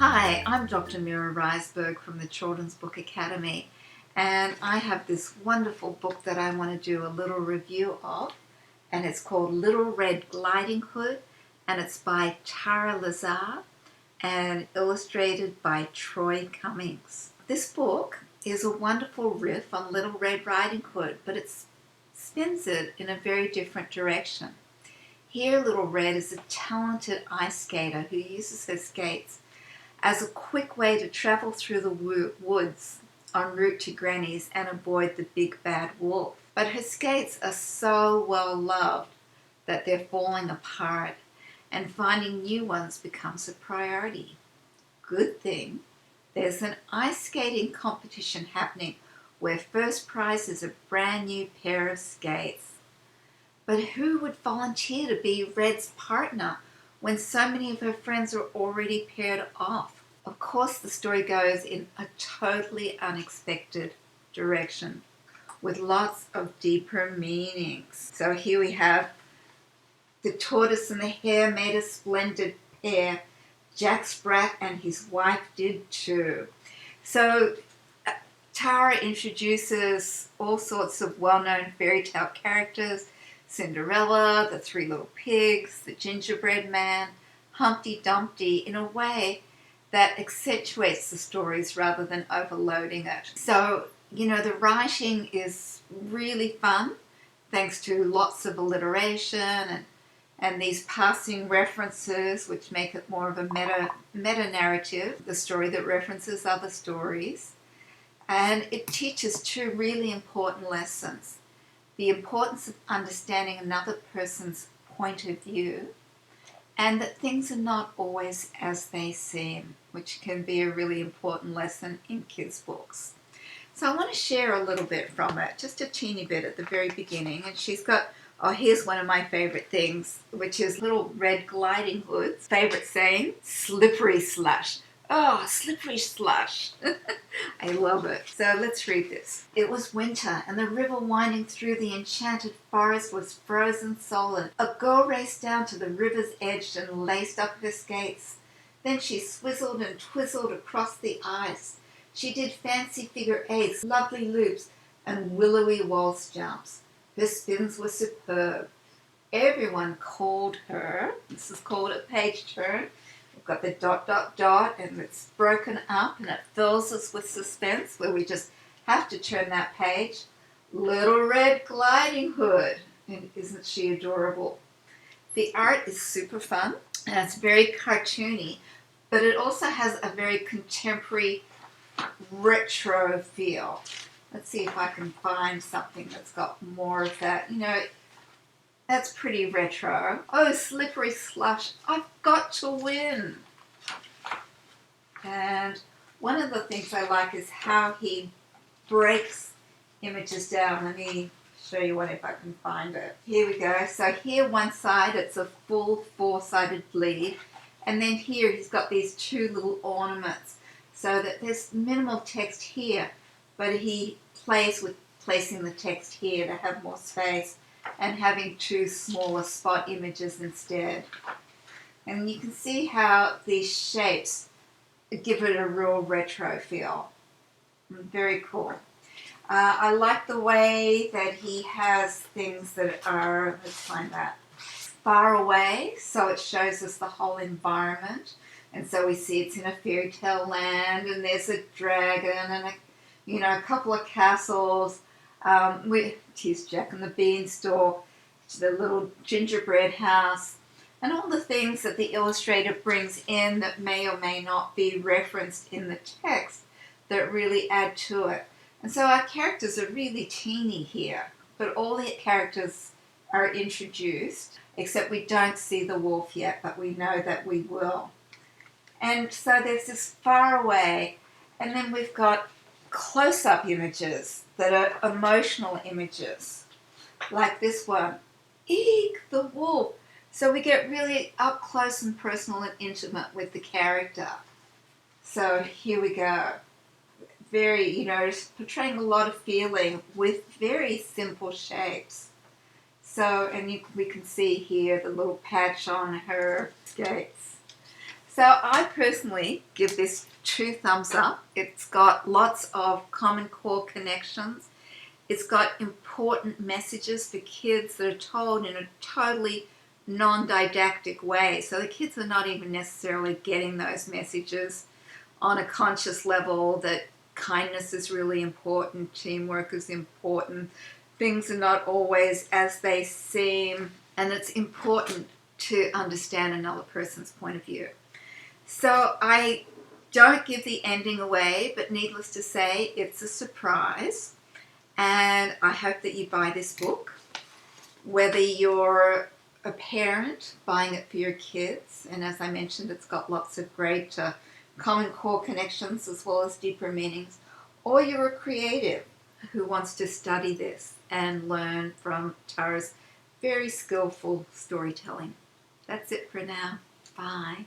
Hi, I'm Dr. Mira from the Children's Book Academy, and I have this wonderful book that I want to do a little review of, and it's called Little Red Gliding Hood, and it's by Tara Lazar and illustrated by Troy Cummings. This book is a wonderful riff on Little Red Riding Hood, but it spins it in a very different direction. Here, Little Red is a talented ice skater who uses her skates as a quick way to travel through the woods en route to Granny's and avoid the big bad wolf. But her skates are so well loved that they're falling apart, and finding new ones becomes a priority. Good thing there's an ice skating competition happening where first prize is a brand new pair of skates. But who would volunteer to be Red's partner when so many of her friends are already paired off? Of course, the story goes in a totally unexpected direction with lots of deeper meanings. So here we have the tortoise and the hare made a splendid pair. Jack Sprat and his wife did too. So Tara introduces all sorts of well-known fairy tale characters: Cinderella, the Three Little Pigs, the Gingerbread Man, Humpty Dumpty, in a way that accentuates the stories rather than overloading it. So, the writing is really fun, thanks to lots of alliteration and these passing references, which make it more of a meta-narrative, the story that references other stories. And it teaches two really important lessons: the importance of understanding another person's point of view, and that things are not always as they seem, which can be a really important lesson in kids' books. So I want to share a little bit from it, just a teeny bit at the very beginning. And she's got, here's one of my favorite things, which is Little Red Gliding Hood's favorite saying: slippery slush. Oh, slippery slush. I love it. So let's read this. It was winter, and the river winding through the enchanted forest was frozen solid. A girl raced down to the river's edge and laced up her skates. Then she swizzled and twizzled across the ice. She did fancy figure eights, lovely loops, and willowy waltz jumps. Her spins were superb. Everyone called her, this is called a page turn. Got the ... and it's broken up and it fills us with suspense where we just have to turn that page. Little Red Gliding Hood. And isn't she adorable? The art is super fun and it's very cartoony, but it also has a very contemporary retro feel. Let's see if I can find something that's got more of that. That's pretty retro. Oh, slippery slush. I've got to win. And one of the things I like is how he breaks images down. Let me show you one if I can find it. Here we go. So here one side, it's a full four-sided bleed. And then here he's got these two little ornaments so that there's minimal text here, but he plays with placing the text here to have more space and having two smaller spot images instead. And you can see how these shapes give it a real retro feel. Very cool. I like the way that he has things that are, let's find that, far away, so it shows us the whole environment. And so we see it's in a fairy tale land, and there's a dragon and a couple of castles. Here's Jack and the Beanstalk, the little gingerbread house, and all the things that the illustrator brings in that may or may not be referenced in the text that really add to it. And so our characters are really teeny here, but all the characters are introduced, except we don't see the wolf yet, but we know that we will. And so there's this far away, and then we've got close-up images that are emotional images, like this one. Eek, the wolf. So we get really up close and personal and intimate with the character. So here we go. Very, portraying a lot of feeling with very simple shapes. So, and we can see here the little patch on her skates. So I personally give this 2 thumbs up. It's got lots of common core connections. It's got important messages for kids that are told in a totally non-didactic way. So the kids are not even necessarily getting those messages on a conscious level, that kindness is really important, teamwork is important, things are not always as they seem, and it's important to understand another person's point of view. So I don't give the ending away, but needless to say, it's a surprise. And I hope that you buy this book, whether you're a parent buying it for your kids, and as I mentioned, it's got lots of great common core connections as well as deeper meanings, or you're a creative who wants to study this and learn from Tara's very skillful storytelling. That's it for now. Bye.